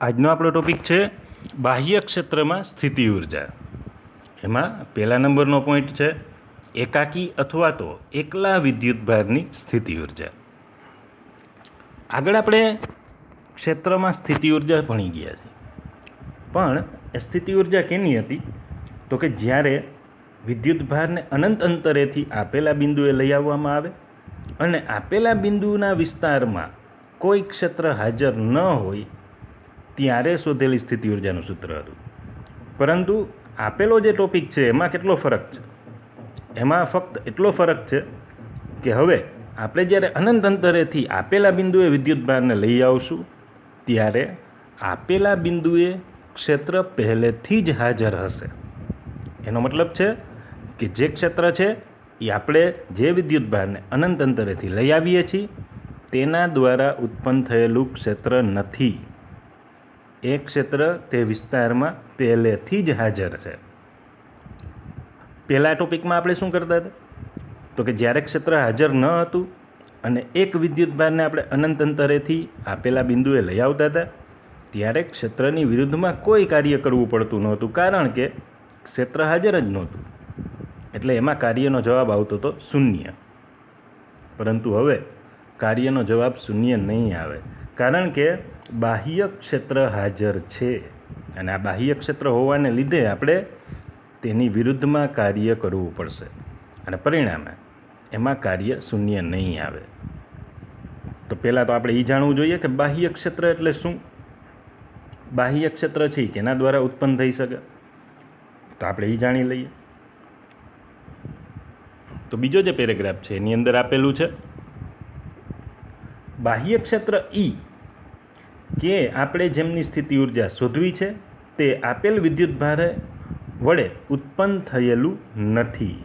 આજનો આપણો ટોપિક છે બાહ્ય ક્ષેત્રમાં સ્થિતિ ઉર્જા. એમાં પહેલા નંબરનો પોઈન્ટ છે એકાકી અથવા તો એકલા વિદ્યુતભારની સ્થિતિ ઉર્જા. આગળ આપણે ક્ષેત્રમાં સ્થિતિ ઉર્જા ભણી ગયા છે, પણ એ સ્થિતિ ઉર્જા કેની હતી? તો કે જ્યારે વિદ્યુતભારને અનંત અંતરેથી આપેલા બિંદુએ લઈ આવવામાં આવે અને આપેલા બિંદુના વિસ્તારમાં કોઈ ક્ષેત્ર હાજર ન હોય ત્યારે શોધેલી સ્થિતિ ઉર્જાનું સૂત્ર હતું. પરંતુ આપેલો જે ટોપિક છે એમાં કેટલો ફરક છે? એમાં ફક્ત એટલો ફરક છે કે હવે આપણે જ્યારે અનંત અંતરેથી આપેલા બિંદુએ વિદ્યુતભારને લઈ આવશું ત્યારે આપેલા બિંદુએ ક્ષેત્ર પહેલેથી જ હાજર હશે. એનો મતલબ છે કે જે ક્ષેત્ર છે એ આપણે જે વિદ્યુતભારને અનંત અંતરેથી લઈ આવીએ છીએ તેના દ્વારા ઉત્પન્ન થયેલું ક્ષેત્ર નથી. એ ક્ષેત્ર તે વિસ્તારમાં પહેલેથી જ હાજર છે. પહેલા ટોપિકમાં આપણે શું કરતા હતા? તો કે જ્યારે ક્ષેત્ર હાજર ન હતું અને એક વિદ્યુતભારને આપણે અનંત અંતરેથી આપેલા બિંદુએ લઈ આવતા હતા ત્યારે ક્ષેત્રની વિરુદ્ધમાં કોઈ કાર્ય કરવું પડતું નહોતું, કારણ કે ક્ષેત્ર હાજર જ નહોતું. એટલે એમાં કાર્યનો જવાબ આવતો હતો શૂન્ય. પરંતુ હવે કાર્યનો જવાબ શૂન્ય નહીં આવે, કારણ કે બાહ્ય ક્ષેત્ર હાજર છે અને આ બાહ્ય ક્ષેત્ર હોવાને લીધે આપણે તેની વિરુદ્ધમાં કાર્ય કરવું પડશે અને પરિણામે એમાં કાર્ય શૂન્ય નહીં આવે. તો પહેલાં તો આપણે એ જાણવું જોઈએ કે બાહ્ય ક્ષેત્ર એટલે શું? બાહ્ય ક્ષેત્ર છે કેના દ્વારા ઉત્પન્ન થઈ શકે? તો આપણે એ જાણી લઈએ. તો બીજો જે પેરેગ્રાફ છે એની અંદર આપેલું છે બાહ્ય ક્ષેત્ર ઈ કે આપણે જેમની સ્થિતિ ઉર્જા શોધવી છે તે આપેલ વિદ્યુતભાર વડે ઉત્પન્ન થયેલું નથી.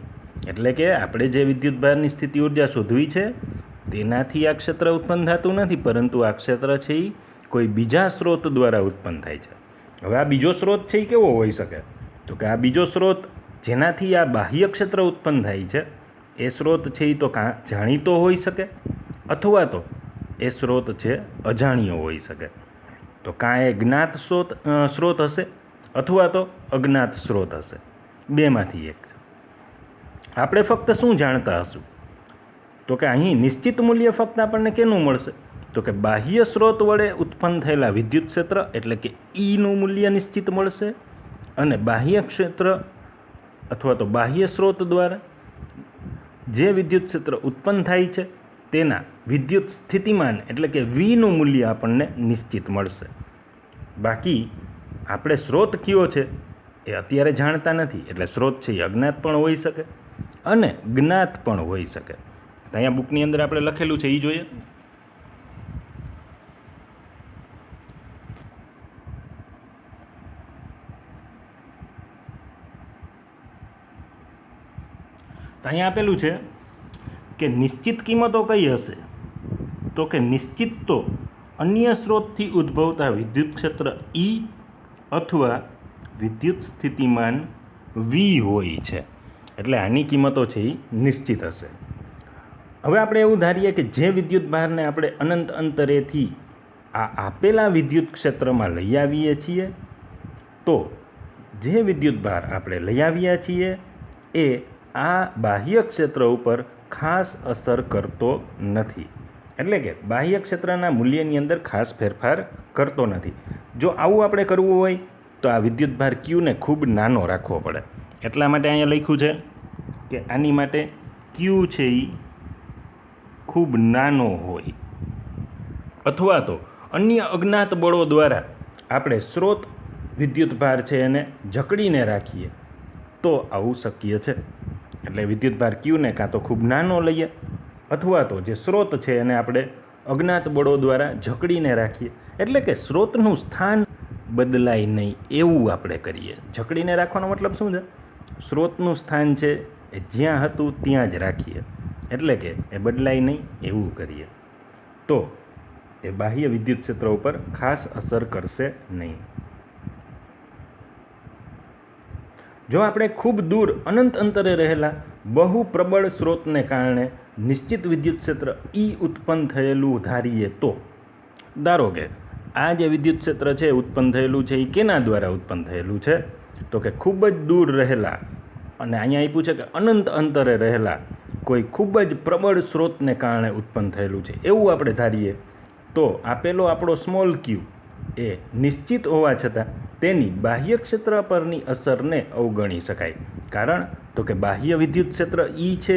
એટલે કે આપણે જે વિદ્યુતભારની સ્થિતિ ઉર્જા શોધવી છે તેનાથી આ ક્ષેત્ર ઉત્પન્ન થતું નથી, પરંતુ આ ક્ષેત્ર છે એ કોઈ બીજા સ્ત્રોત દ્વારા ઉત્પન્ન થાય છે. હવે આ બીજો સ્ત્રોત છે એ કેવો હોઈ શકે? તો કે આ બીજો સ્ત્રોત જેનાથી આ બાહ્ય ક્ષેત્ર ઉત્પન્ન થાય છે એ સ્ત્રોત છે એ તો કાં જાણીતો હોઈ શકે અથવા તો એ સ્ત્રોત છે અજાણ્યો હોઈ શકે. તો કાં એ જ્ઞાત સ્ત્રોત હશે અથવા તો અજ્ઞાત સ્ત્રોત હશે, બેમાંથી એક. આપણે ફક્ત શું જાણતા હશું? તો કે અહીં નિશ્ચિત મૂલ્ય ફક્ત આપણને કેનું મળશે? તો કે બાહ્ય સ્ત્રોત વડે ઉત્પન્ન થયેલા વિદ્યુત ક્ષેત્ર એટલે કે ઈનું મૂલ્ય નિશ્ચિત મળશે અને બાહ્ય ક્ષેત્ર અથવા તો બાહ્ય સ્ત્રોત દ્વારા જે વિદ્યુત ક્ષેત્ર ઉત્પન્ન થાય છે તેના વિદ્યુત સ્થિતિમાન એટલે કે વીનું મૂલ્ય આપણને નિશ્ચિત મળશે. બાકી આપણે સ્ત્રોત કયો છે એ અત્યારે જાણતા નથી, એટલે સ્ત્રોત છે એ અજ્ઞાત પણ હોઈ શકે અને જ્ઞાત પણ હોઈ શકે. અહીંયા બુકની અંદર આપણે લખેલું છે એ જોઈએ. અહીંયા આપેલું છે કે નિશ્ચિત કિંમતો કઈ હશે? તો કે નિશ્ચિત તો અન્ય સ્ત્રોતથી ઉદ્ભવતા વિદ્યુત ક્ષેત્ર ઈ અથવા વિદ્યુત સ્થિતિમાન વી હોય છે. એટલે આની કિંમતો છે એ નિશ્ચિત હશે. હવે આપણે એવું ધારીએ કે જે વિદ્યુતભારને આપણે અનંત અંતરેથી આ આપેલા વિદ્યુત ક્ષેત્રમાં લઈ આવીએ છીએ તો જે વિદ્યુતભાર આપણે લઈ આવ્યા છીએ એ આ બાહ્ય ક્ષેત્ર ઉપર ખાસ અસર કરતો નથી. એટલે કે બાહ્ય ક્ષેત્રના મૂલ્યની અંદર ખાસ ફેરફાર કરતો નથી. જો આવું આપણે કરવું હોય તો આ વિદ્યુતભાર ક્યુને ખૂબ નાનો રાખવો પડે. એટલા માટે અહીંયા લખ્યું છે કે આની માટે ક્યુ છે એ ખૂબ નાનો હોય અથવા તો અન્ય અજ્ઞાત બળો દ્વારા આપણે સ્ત્રોત વિદ્યુતભાર છે એને જકડીને રાખીએ તો આવું શક્ય છે. એટલે વિદ્યુતભાર ક્યુને કાં તો ખૂબ નાનો લઈએ અથવા તો જે સ્ત્રોત છે એને આપણે અજ્ઞાત બળો દ્વારા જકડીને રાખીએ. એટલે કે સ્ત્રોતનું સ્થાન બદલાય નહીં એવું આપણે કરીએ. જકડીને રાખવાનો મતલબ શું છે? સ્ત્રોતનું સ્થાન છે એ જ્યાં હતું ત્યાં જ રાખીએ, એટલે કે એ બદલાય નહીં એવું કરીએ તો એ બાહ્ય વિદ્યુત ક્ષેત્ર ઉપર ખાસ અસર કરશે નહીં. જો આપણે ખૂબ દૂર અનંત અંતરે રહેલા બહુ પ્રબળ સ્ત્રોતને કારણે નિશ્ચિત વિદ્યુત ક્ષેત્ર ઈ ઉત્પન્ન થયેલું ધારીએ તો ધારો કે આ જે વિદ્યુત ક્ષેત્ર છે ઉત્પન્ન થયેલું છે એ કેના દ્વારા ઉત્પન્ન થયેલું છે? તો કે ખૂબ જ દૂર રહેલા, અને અહીંયા આપ્યું છે કે અનંત અંતરે રહેલા કોઈ ખૂબ જ પ્રબળ સ્ત્રોતને કારણે ઉત્પન્ન થયેલું છે એવું આપણે ધારીએ તો આપેલો આપણો સ્મોલ ક્યુ એ નિશ્ચિત હોવા છતાં તેની બાહ્ય ક્ષેત્ર પરની અસરને અવગણી શકાય. કારણ તો કે બાહ્ય વિદ્યુત ક્ષેત્ર E છે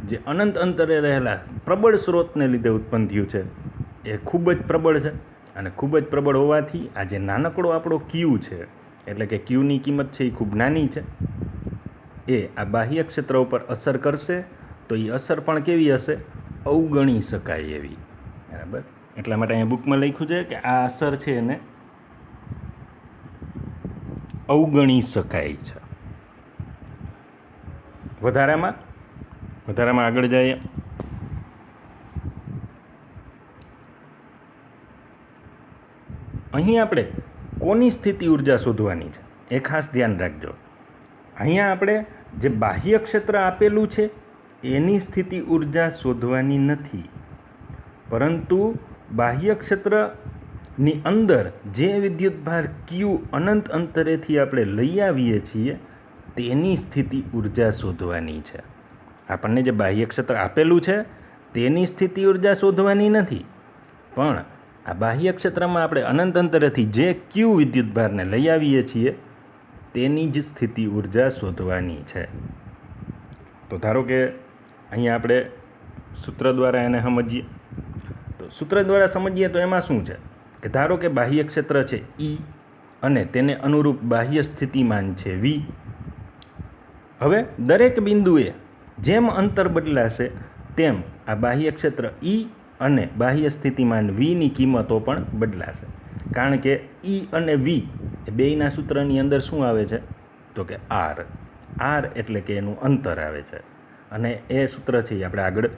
જે અનંત અંતરે રહેલા પ્રબળ સ્ત્રોતને લીધે ઉત્પન્ન થયું છે એ ખૂબ જ પ્રબળ છે, અને ખૂબ જ પ્રબળ હોવાથી આ જે નાનકડો આપણો ક્યુ છે, એટલે કે ક્યુની કિંમત છે એ ખૂબ નાની છે, એ આ બાહ્ય ક્ષેત્ર ઉપર અસર કરશે તો એ અસર પણ કેવી હશે? અવગણી શકાય એવી. બરાબર, એટલા માટે અહીંયા બુકમાં લખ્યું છે કે આ અસર છે એને અવગણી શકાય છે. વધારામાં આગળ જઈએ. અહીં આપણે કોની સ્થિતિ ઉર્જા શોધવાની છે એ ખાસ ધ્યાન રાખજો. અહીંયા આપણે જે બાહ્ય ક્ષેત્ર આપેલું છે એની સ્થિતિ ઉર્જા શોધવાની નથી, પરંતુ બાહ્ય ક્ષેત્રની અંદર જે વિદ્યુતભાર Q અનંત અંતરેથી આપણે લઈ આવીએ છીએ તેની સ્થિતિ ઉર્જા શોધવાની છે. આપણને જે બાહ્ય ક્ષેત્ર આપેલું છે તેની સ્થિતિ ઉર્જા શોધવાની નથી, પણ આ બાહ્ય ક્ષેત્રમાં આપણે અનંત અંતરેથી જે Q વિદ્યુતભારને લઈ આવીએ છીએ તેની જ સ્થિતિ ઉર્જા શોધવાની છે. તો ધારો કે અહીંયા આપણે સૂત્ર દ્વારા એને સમજીએ. તો સૂત્ર દ્વારા સમજીએ તો એમાં શું છે કે ધારો કે બાહ્ય ક્ષેત્ર છે E અને તેને અનુરૂપ બાહ્ય સ્થિતિમાન છે V. હવે દરેક બિંદુએ જેમ અંતર બદલાશે તેમ આ બાહ્ય ક્ષેત્ર E અને બાહ્ય સ્થિતિમાન Vની કિંમતો પણ બદલાશે, કારણ કે E અને V એ બેયના સૂત્રની અંદર શું આવે છે? તો કે R એટલે કે એનું અંતર આવે છે, અને એ સૂત્ર છે એ આપણે આગળ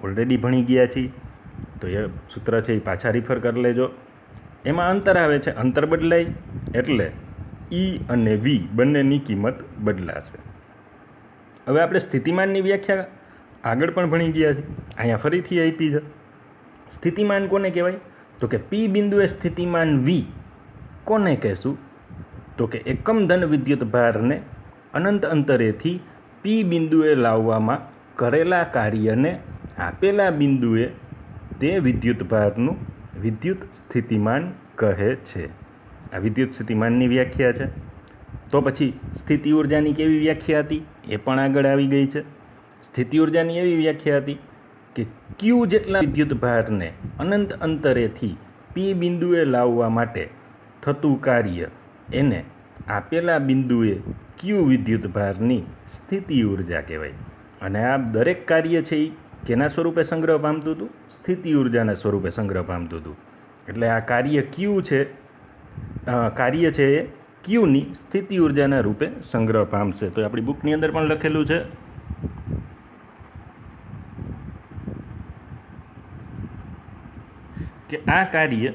ઓલરેડી ભણી ગયા છીએ, તો એ સૂત્ર છે એ પાછા રિફર કરી લેજો. એમાં અંતર આવે છે, અંતર બદલાય એટલે E અને V બંનેની કિંમત બદલાશે. હવે આપણે સ્થિતિમાનની વ્યાખ્યા આગળ પણ ભણી ગયા છીએ, અહીંયા ફરીથી આપી છે. સ્થિતિમાન કોને કહેવાય? તો કે P બિંદુએ સ્થિતિમાન V કોને કહેશું? તો કે એકમ ધન વિદ્યુત ભારને અનંત અંતરેથી P બિંદુએ લાવવામાં કરેલા કાર્યને આપેલા બિંદુએ તે વિદ્યુત ભારનું વિદ્યુત સ્થિતિમાન કહે છે. આ વિદ્યુત સ્થિતિમાનની વ્યાખ્યા છે. તો પછી સ્થિતિ ઉર્જાની કેવી વ્યાખ્યા હતી એ પણ આગળ આવી ગઈ છે. સ્થિતિ ઉર્જાની એવી વ્યાખ્યા હતી કે Q જેટલા વિદ્યુત ભારને અનંત અંતરેથી P બિંદુએ લાવવા માટે થતું કાર્ય એને આપેલા બિંદુએ Q વિદ્યુત ભારની સ્થિતિ ઉર્જા કહેવાય. અને આ દરેક કાર્ય છે એ કેના સ્વરૂપે સંગ્રહ પામતું હતું? સ્થિતિ ઉર્જાના સ્વરૂપે સંગ્રહ પામતું હતું. એટલે આ કાર્ય છે એ Qની સ્થિતિ ઉર્જાના રૂપે સંગ્રહ પામશે. તો આપણી બુકની અંદર પણ લખેલું છે કે આ કાર્ય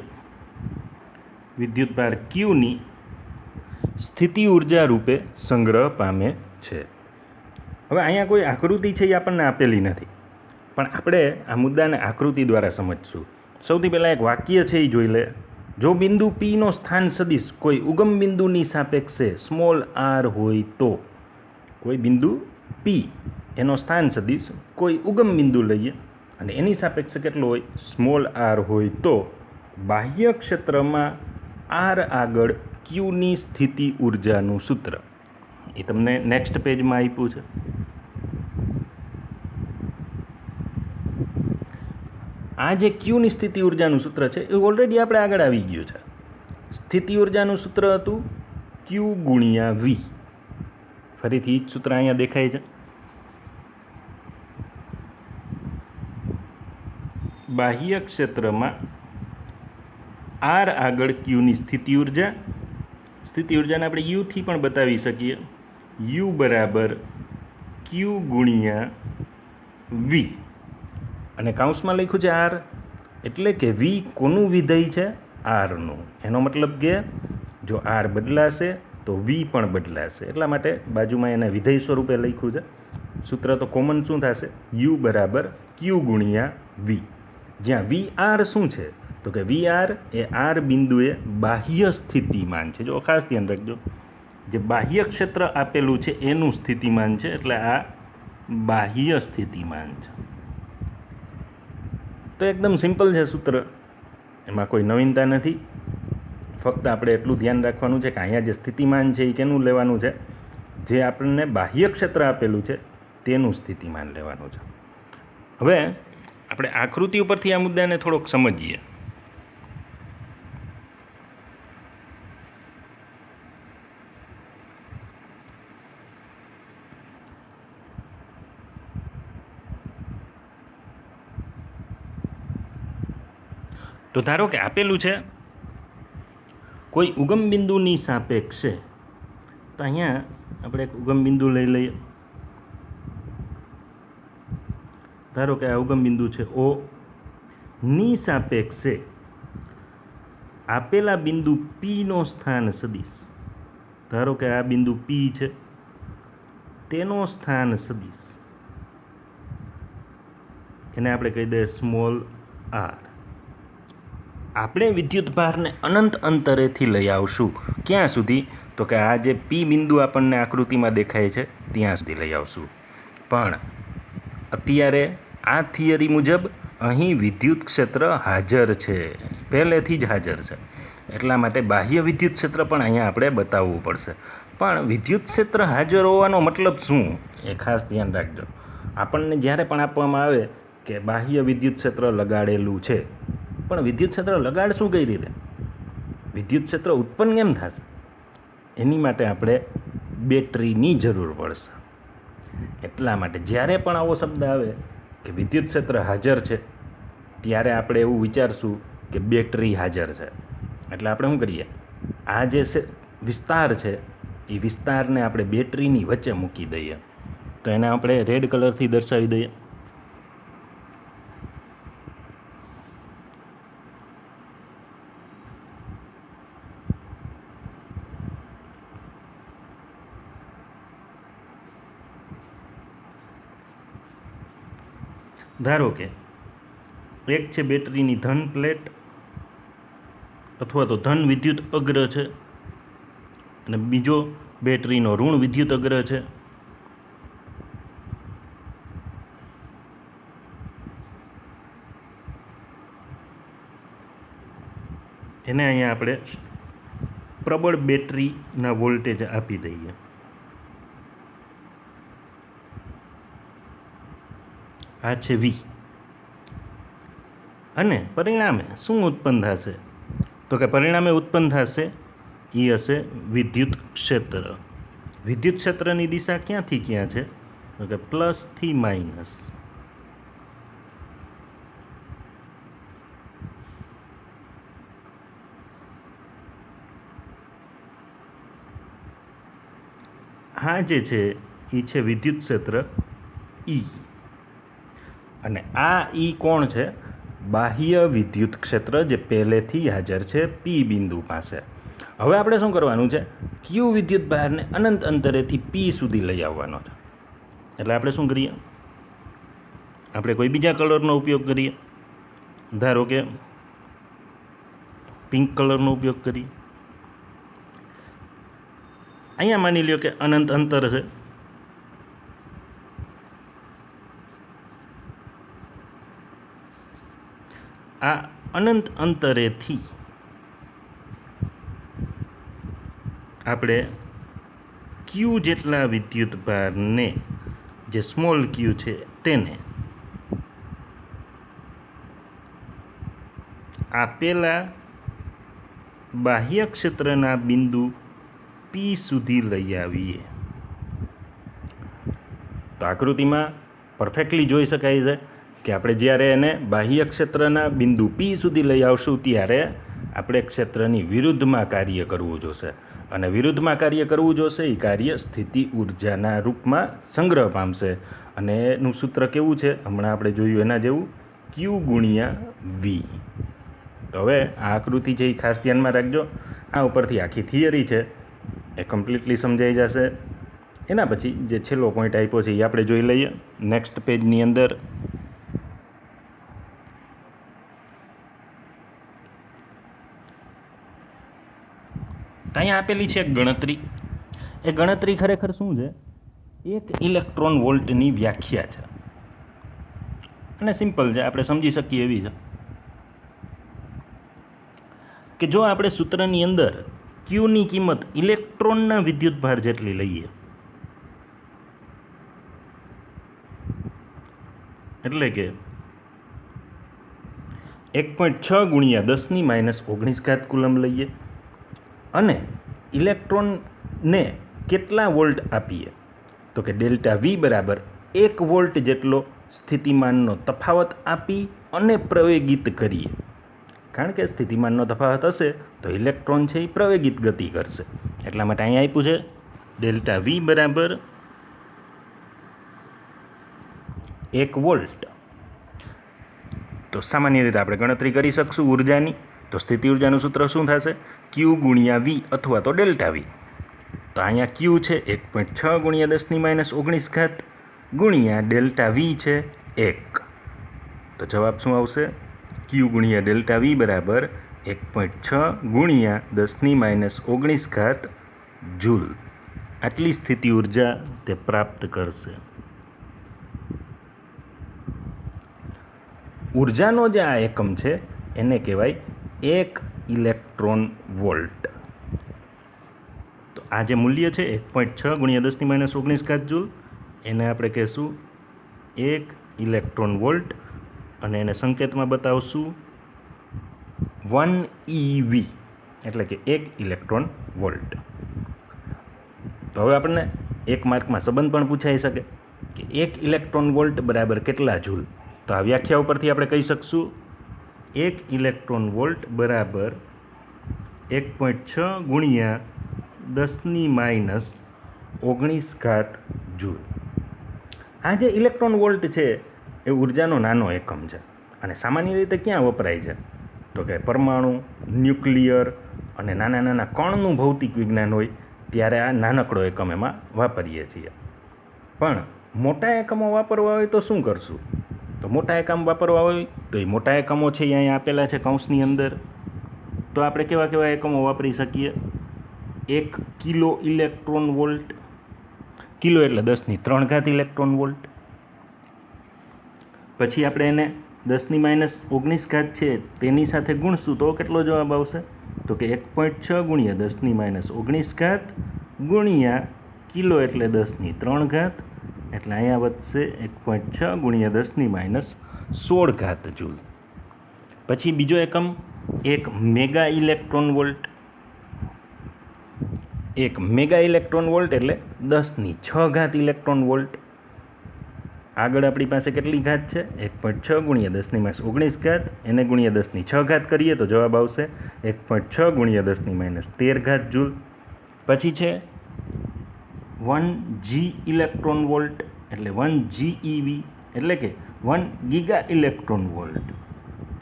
વિદ્યુતભાર Qની સ્થિતિ ઉર્જા રૂપે સંગ્રહ પામે છે. હવે અહીંયા કોઈ આકૃતિ છે એ આપણને આપેલી નથી, પણ આપણે આ મુદ્દાને આકૃતિ દ્વારા સમજશું. સૌથી પહેલાં એક વાક્ય છે એ જોઈ લે. જો બિંદુ Pનો સ્થાન સદિશ કોઈ ઉગમ બિંદુની સાપેક્ષે સ્મોલ r હોય તો, કોઈ બિંદુ P એનો સ્થાન સદિશ કોઈ ઉગમ બિંદુ લઈએ અને એની સાપેક્ષે કેટલો હોય? સ્મોલ r હોય તો બાહ્ય ક્ષેત્રમાં R આગળ Qની સ્થિતિ ઉર્જાનું સૂત્ર એ તમને નેક્સ્ટ પેજમાં આપ્યું છે. આ જે Qની સ્થિતિ ઉર્જાનું સૂત્ર છે એ ઓલરેડી આપણે આગળ આવી ગયું છે. સ્થિતિ ઉર્જાનું સૂત્ર હતું Q ગુણ્યા V. ફરીથી જ સૂત્ર અહીંયા દેખાય છે. બાહ્ય ક્ષેત્રમાં R આગળ Qની સ્થિતિ ઉર્જાને આપણે U થી પણ બતાવી શકીએ. U બરાબર Q ગુણ્યા V, અને કાઉન્સમાં લખ્યું છે R, એટલે કે V કોનું વિધેય છે? Rનું. એનો મતલબ કે જો R બદલાશે તો V પણ બદલાશે, એટલા માટે બાજુમાં એને વિધેય સ્વરૂપે લખ્યું છે. સૂત્ર તો કોમન શું થશે? U બરાબર Q ગુણ્યા V, જ્યાં VR શું છે? તો કે VR એ આર બિંદુએ બાહ્ય સ્થિતિમાન છે. જો ખાસ ધ્યાન રાખજો, જે બાહ્ય ક્ષેત્ર આપેલું છે એનું સ્થિતિમાન છે, એટલે આ બાહ્ય સ્થિતિમાન છે. તો એકદમ સિમ્પલ છે સૂત્ર, એમાં કોઈ નવીનતા નથી. ફક્ત આપણે એટલું ધ્યાન રાખવાનું છે કે અહીંયા જે સ્થિતિમાન છે એ કેનું લેવાનું છે, જે આપણને બાહ્ય ક્ષેત્ર આપેલું છે તેનું સ્થિતિમાન લેવાનું છે. હવે આપણે આકૃતિ ઉપરથી આ મુદ્દાને થોડોક સમજીએ. તો ધારો કે આપેલું છે કોઈ ઉગમ બિંદુની સાપેક્ષે, તો અહીંયા આપણે એક ઉગમ બિંદુ લઈ લઈએ. ધારો કે આ ઉગમ બિંદુ છે O ની સાપેક્ષે આપેલા બિંદુ P નો સ્થાન સદિશ, ધારો કે આ બિંદુ P છે તેનો સ્થાન સદિશ, એને આપણે કહી દઈએ સ્મોલ r. આપણે વિદ્યુત ભારને અનંત અંતરેથી લઈ આવશું. ક્યાં સુધી? તો કે આ જે P બિંદુ આપણને આકૃતિમાં દેખાય છે ત્યાં સુધી લઈ આવશું. પણ અત્યારે આ થિયરી મુજબ અહીં વિદ્યુત ક્ષેત્ર હાજર છે, પહેલેથી જ હાજર છે, એટલા માટે બાહ્ય વિદ્યુત ક્ષેત્ર પણ અહીંયા આપણે બતાવવું પડશે. પણ વિદ્યુત ક્ષેત્ર હાજર હોવાનો મતલબ શું એ ખાસ ધ્યાન રાખજો. આપણને જ્યારે પણ આપવામાં આવે કે બાહ્ય વિદ્યુત ક્ષેત્ર લગાડેલું છે, પણ વિદ્યુત ક્ષેત્ર લગાડશું કઈ રીતે, વિદ્યુત ક્ષેત્ર ઉત્પન્ન કેમ થશે, એની માટે આપણે બેટરીની જરૂર પડશે. એટલા માટે જ્યારે પણ આવો શબ્દ આવે કે વિદ્યુત ક્ષેત્ર હાજર છે, ત્યારે આપણે એવું વિચારશું કે બેટરી હાજર છે. એટલે આપણે શું કરીએ, આ જે વિસ્તાર છે એ વિસ્તારને આપણે બેટરીની વચ્ચે મૂકી દઈએ. તો એને આપણે રેડ કલરથી દર્શાવી દઈએ. ધારો કે એક છે બેટરીની ધન પ્લેટ અથવા તો ધન વિદ્યુત અગ્ર છે, અને બીજો બેટરીનો ઋણ વિદ્યુત અગ્ર છે. એને અહીંયા આપણે પ્રબળ બેટરીના વોલ્ટેજ આપી દઈએ. આ છે V, અને પરિણામે શું ઉત્પન્ન થશે? તો કે પરિણામે ઉત્પન્ન થશે એ હશે વિદ્યુત ક્ષેત્ર. વિદ્યુત ક્ષેત્રની દિશા ક્યાંથી ક્યાં છે? તો કે પ્લસથી માઇનસ. આ જે છે એ છે વિદ્યુત ક્ષેત્ર E, અને આ E કોણ છે? બાહ્ય વિદ્યુત ક્ષેત્ર જે પહેલેથી હાજર છે P બિંદુ પાસે. હવે આપણે શું કરવાનું છે? Q વિદ્યુત ભારને અનંત અંતરેથી P સુધી લઈ આવવાનો છે. એટલે આપણે શું કરીએ, આપણે કોઈ બીજા કલરનો ઉપયોગ કરીએ. ધારો કે પિંક કલરનો ઉપયોગ કરીએ. અહીંયા માની લ્યો કે અનંત અંતર છે, આ અનંત અંતરેથી આપણે Q જેટલા વિદ્યુત ભારને, જે સ્મોલ Q છે તેને આપેલા બાહ્ય ક્ષેત્રના બિંદુ P સુધી લઈ આવીએ. તો આકૃતિમાં પરફેક્ટલી જોઈ શકાય છે કે આપણે જ્યારે એને બાહ્ય ક્ષેત્રના બિંદુ P સુધી લઈ આવશું ત્યારે આપણે ક્ષેત્રની વિરુદ્ધમાં કાર્ય કરવું જોશે, અને વિરુદ્ધમાં કાર્ય કરવું જોશે એ કાર્ય સ્થિતિ ઉર્જાના રૂપમાં સંગ્રહ પામશે. અને એનું સૂત્ર કેવું છે? હમણાં આપણે જોયું એના જેવું, Q ગુણ્યા V. તો હવે આ આકૃતિ છે એ ખાસ ધ્યાનમાં રાખજો. આ ઉપરથી આખી થિયરી છે એ કમ્પ્લીટલી સમજાઈ જશે. એના પછી જે છેલ્લો પોઈન્ટ આપ્યો છે એ આપણે જોઈ લઈએ નેક્સ્ટ પેજની અંદર. તો અહીંયા આપેલી છે એક ગણતરી. એ ગણતરી ખરેખર શું છે? એક ઇલેક્ટ્રોન વોલ્ટની વ્યાખ્યા છે અને સિમ્પલ છે, આપણે સમજી શકીએ એવી છે કે જો આપણે સૂત્રની અંદર ક્યુની કિંમત ઇલેક્ટ્રોનના વિદ્યુતભાર જેટલી લઈએ, એટલે કે 1.6 ગુણ્યા 10⁻⁹ કુલમ લઈએ અને ઇલેક્ટ્રોનને કેટલા વોલ્ટ આપીએ, તો કે ડેલ્ટા વી બરાબર 1 વોલ્ટ જેટલો સ્થિતિમાનનો તફાવત આપી અને પ્રવેગિત કરીએ. કારણ કે સ્થિતિમાનનો તફાવત હશે તો ઇલેક્ટ્રોન છે એ પ્રવેગિત ગતિ કરશે. એટલા માટે અહીંયા આપ્યું છે ડેલ્ટા વી બરાબર 1 વોલ્ટ. તો સામાન્ય રીતે આપણે ગણતરી કરી શકશું ઉર્જાની. તો સ્થિતિ ઉર્જાનું સૂત્ર શું થશે? ક્યુ ગુણ્યા વી અથવા તો ડેલ્ટા વી. તો અહીંયા ક્યુ છે 1.6 ગુણ્યા 10⁻⁹ ગુણ્યા ડેલ્ટા વી છે 1. તો જવાબ શું આવશે? ક્યુ ગુણ્યા ડેલ્ટા વી બરાબર 1.6 ગુણ્યા 10⁻⁹ જૂલ. આટલી સ્થિતિ ઉર્જા તે પ્રાપ્ત કરશે. ઉર્જાનો જે આ એકમ છે એને કહેવાય 1 ઇલેક્ટ્રોન વોલ્ટ. તો આ જે મૂલ્ય છે 1.6 ગુણ્યા 10⁻⁹ જૂલ, એને આપણે કહેશું 1 ઇલેક્ટ્રોન વોલ્ટ અને એને સંકેતમાં બતાવશું 1 EV, એટલે કે 1 ઇલેક્ટ્રોન વોલ્ટ. તો હવે આપણને એક માર્કમાં સંબંધ પણ પૂછાઈ શકે કે 1 ઇલેક્ટ્રોન વોલ્ટ બરાબર કેટલા જૂલ. તો આ વ્યાખ્યા ઉપરથી આપણે કહી શકશું 1 ઇલેક્ટ્રોન વોલ્ટ બરાબર 1.6 ગુણ્યા 10⁻⁹ જૂલ. આ જે ઇલેક્ટ્રોન વોલ્ટ છે એ ઉર્જાનો નાનો એકમ છે અને સામાન્ય રીતે ક્યાં વપરાય છે? તો કે પરમાણુ, ન્યુક્લિયર અને નાના નાના કણનું ભૌતિક વિજ્ઞાન હોય ત્યારે આ નાનકડો એકમ એમાં વાપરીએ છીએ. પણ મોટા એકમો વાપરવા હોય તો શું કરશું? તો મોટા એકમ વાપરવા હોય તો એ મોટા એકમો છે એ અહીંયા આપેલા છે કૌંસની અંદર. તો આપણે કેવા કેવા એકમો વાપરી શકીએ? 1 કિલો ઇલેક્ટ્રોન વોલ્ટ. કિલો એટલે 10⁻³ ઇલેક્ટ્રોન વોલ્ટ. પછી આપણે એને 10⁻⁹ છે તેની સાથે ગુણશું તો કેટલો જવાબ આવશે? તો કે 1.6 ગુણ્યા 10⁻⁹ ગુણ્યા કિલો એટલે 10⁻³ એટલે અહીંયા વધશે 1.6 ગુણ્યા 10⁻⁻16 જૂલ. પછી બીજો એકમ 1 mega electron volt. 1 mega electron volt એટલે 10⁶ ઇલેક્ટ્રોન વોલ્ટ. આગળ આપણી પાસે કેટલી ઘાત છે? 1.6 ગુણ્યા 10⁻⁹, એને ગુણ્યા 10⁶ કરીએ તો જવાબ આવશે 1.6 ગુણ્યા 10⁻13 જૂલ. પછી છે 1 જી ઇલેક્ટ્રોન વોલ્ટ એટલે 1 GeV એટલે કે 1 ગીગા ઇલેક્ટ્રોન વોલ્ટ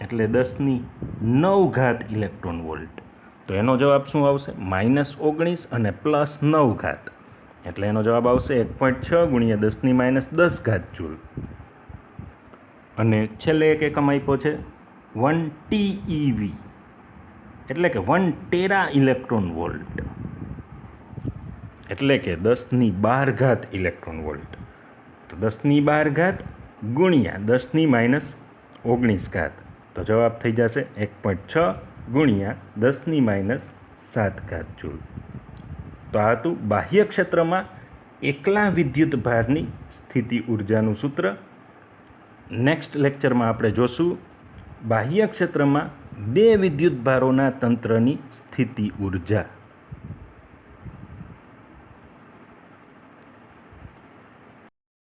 એટલે 10⁹ ઇલેક્ટ્રોન વોલ્ટ. તો એનો જવાબ શું આવશે? -19 અને +9 એટલે એનો જવાબ આવશે 1.6 ગુણ્યા 10⁻10 જૂલ. અને છેલ્લે એક એકમ આપ્યો છે 1 TeV એટલે કે 1 ટેરા ઇલેક્ટ્રોન વોલ્ટ એટલે કે 10⁻12 ઇલેક્ટ્રોન વોલ્ટ. તો 10⁻12 ગુણ્યા 10⁻19 તો જવાબ થઈ જશે 1.6 ગુણ્યા 10⁻7 જૂલ. તો આ હતું બાહ્ય ક્ષેત્રમાં એકલા વિદ્યુત ભારની સ્થિતિ ઉર્જાનું સૂત્ર. નેક્સ્ટ લેક્ચરમાં આપણે જોશું બાહ્ય ક્ષેત્રમાં 2 વિદ્યુત ભારોના તંત્રની સ્થિતિ ઉર્જા.